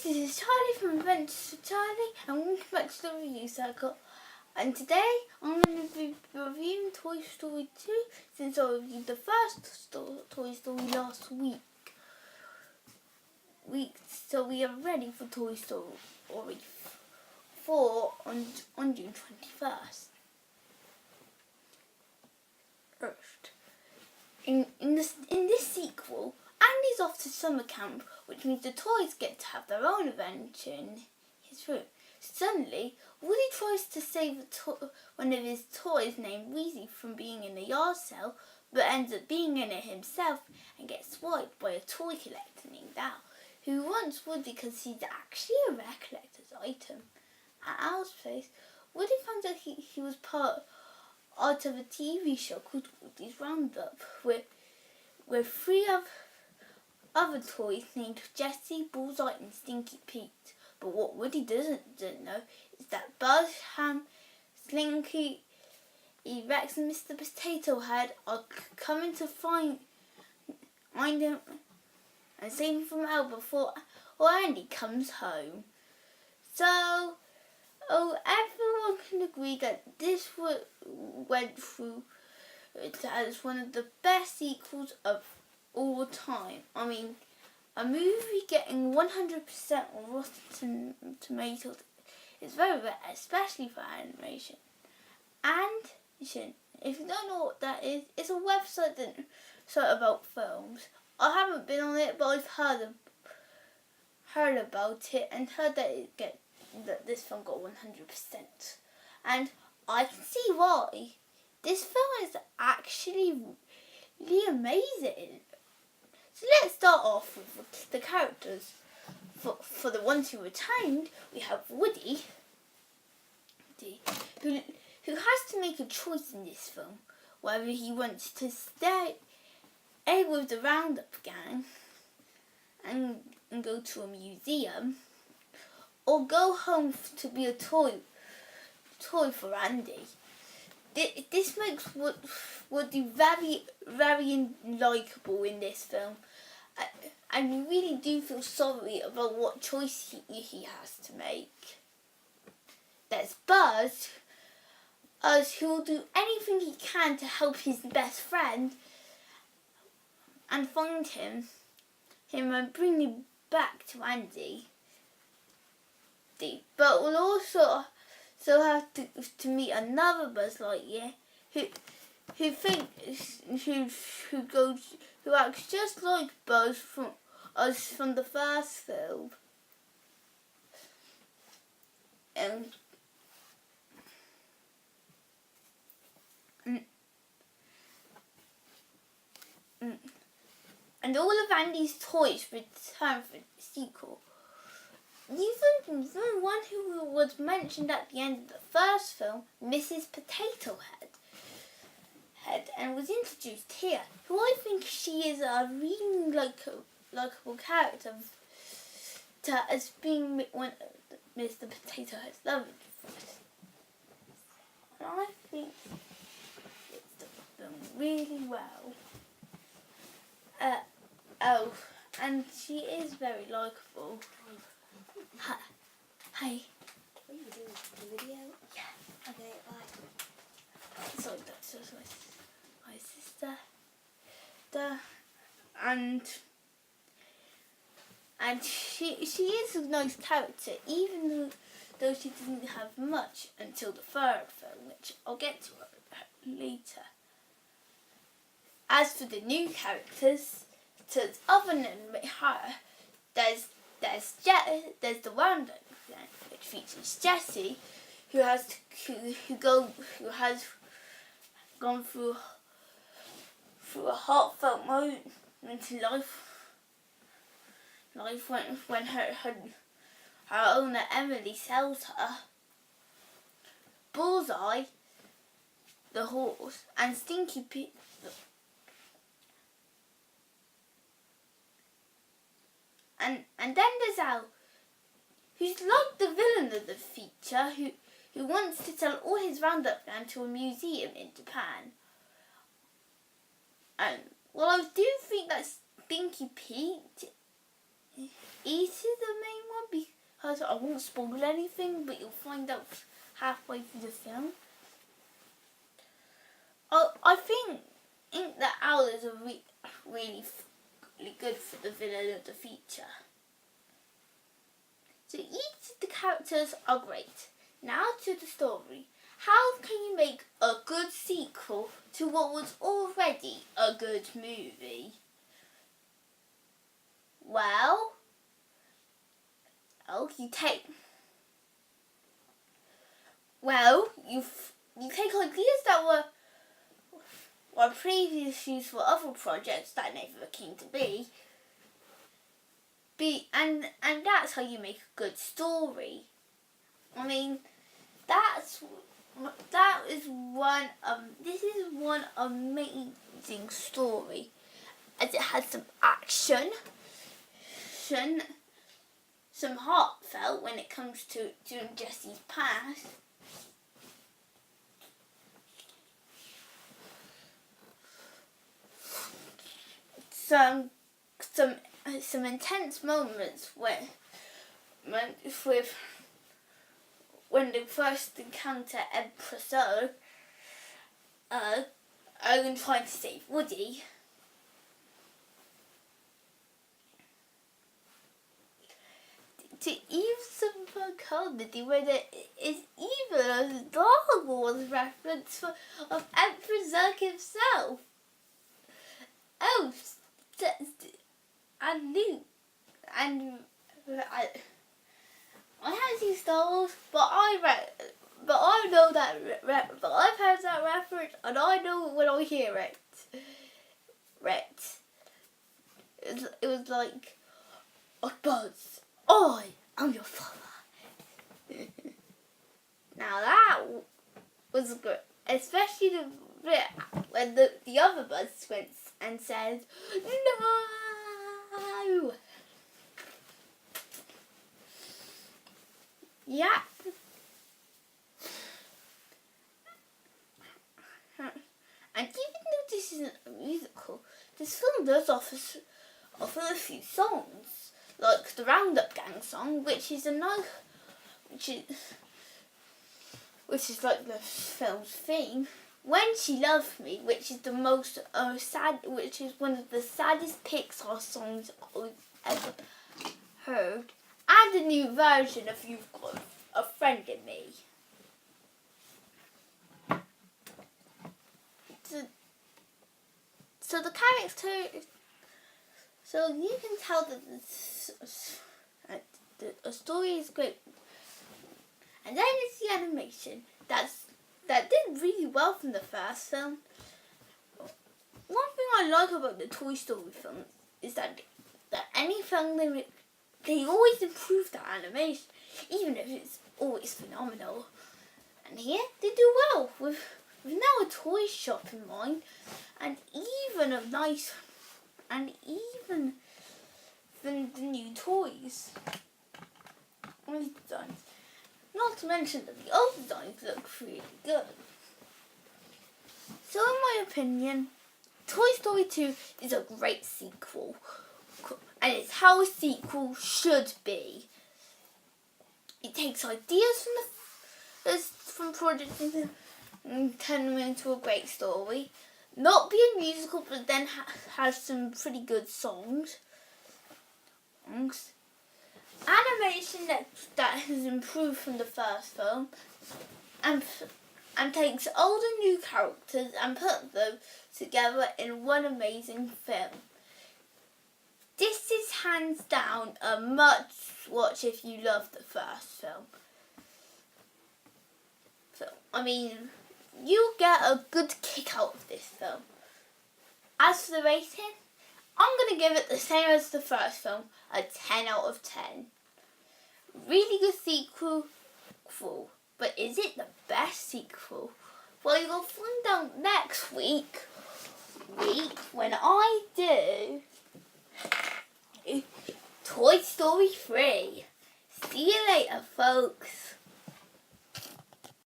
this is Charlie from Adventures with Charlie, and welcome back to the review circle. And today I'm going to be reviewing Toy Story 2, since I reviewed the first Toy Story last week. So we are ready for Toy Story 4 on June 21st. First, in this sequel, Andy's off to summer camp, which means the toys get to have their own adventure in his room. Suddenly, Woody tries to save one of his toys named Wheezy from being in a yard sale, but ends up being in it himself and gets swiped by a toy collector named Al, who wants Woody because he's actually a rare collector's item. At Al's place, Woody finds out he was part of a TV show called Woody's Roundup, where three other toys named Jessie, Bullseye and Stinky Pete. But what Woody doesn't know is that Buzz, Ham, Slinky, Rex and Mr. Potato Head are coming to find him and save him from Al before Andy comes home. So, everyone can agree that this went through as one of the best sequels of all time. I mean, a movie getting 100% on Rotten Tomatoes is very rare, especially for animation. And if you don't know what that is, it's a website about films. I haven't been on it, but I've heard about it and heard that this film got 100%. And I can see why. This film is actually really amazing. So let's start off with the characters. For the ones who retained, we have Woody, who has to make a choice in this film, whether he wants to stay with the Roundup gang and go to a museum, or go home to be a toy for Andy. This makes Woody very, very likeable in this film. And you really do feel sorry about what choice he has to make. There's Buzz, who will do anything he can to help his best friend and find him and bring him back to Andy. But we'll also have to meet another Buzz Lightyear who acts just like Buzz from the first film. And all of Andy's toys return for the sequel. Even one who was mentioned at the end of the first film, Mrs. Potato Head, and was introduced here, who I think she is a really likeable character as being one of Mr. Potato Head's love interest. And I think it's done the film really well. And she is very likeable. Hi. Are you doing the video? Yeah. Okay, bye. Sorry, that's just my sister. And she is a nice character, even though she didn't have much until the third film, which I'll get to later. As for the new characters, other than her, there's the Roundup gang, which features Jessie, who has gone through a heartfelt moment in life when her owner Emily sells her. Bullseye, the horse, and Stinky Pete. And then there's Al, who's like the villain of the feature, who wants to sell all his Roundup land to a museum in Japan. And well, I do think that Stinky Pete is the main one I won't spoil anything, but you'll find out halfway through the film. I think the owls are really good for the villain of the feature. So each of the characters are great. Now to the story. How can you make a good sequel to what was already a good movie? Well, you take ideas that were previously used for other projects that never came to be. And that's how you make a good story. I mean, this is one amazing story, as it has some action, some heartfelt when it comes to Jesse's past. Some intense moments when they first encounter Empress Ergen trying to save Woody. To even some comedy where there is even a Star Wars reference of Emperor Zurg himself. Oh, and Luke, and I haven't seen Star Wars, but I know that. But I've heard that reference, and I know it when I hear it. It was like, "Oh, Buzz, I am your father." Now that was good, especially the bit when the other Buzz went and said, "No." Yeah. And even though this isn't a musical, this film does offer a few songs, like the Roundup Gang song, which is like the film's theme. When She Loved Me, which is the most which is one of the saddest Pixar songs I've ever heard, and a new version of You've Got a Friend in Me. So the character, so you can tell that the story is great, and then it's the animation that did really well from the first film. One thing I like about the Toy Story films is that any film they always improve the animation, even if it's always phenomenal. And here they do well with now a toy shop in mind, and even the new toys. All these designs. Not to mention that the old designs look really good. So in my opinion, Toy Story 2 is a great sequel. And it's how a sequel should be. It takes ideas from projects and turn them into a great story. Not be a musical, but then has some pretty good songs. Animation that has improved from the first film, and takes old and new characters and put them together in one amazing film. This is hands down a must watch if you love the first film. So, I mean, you get a good kick out of this film. As for the rating, I'm going to give it the same as the first film, a 10 out of 10. Really good sequel, but is it the best sequel? Well, you'll find out next week when I do Toy Story 3. See you later, folks.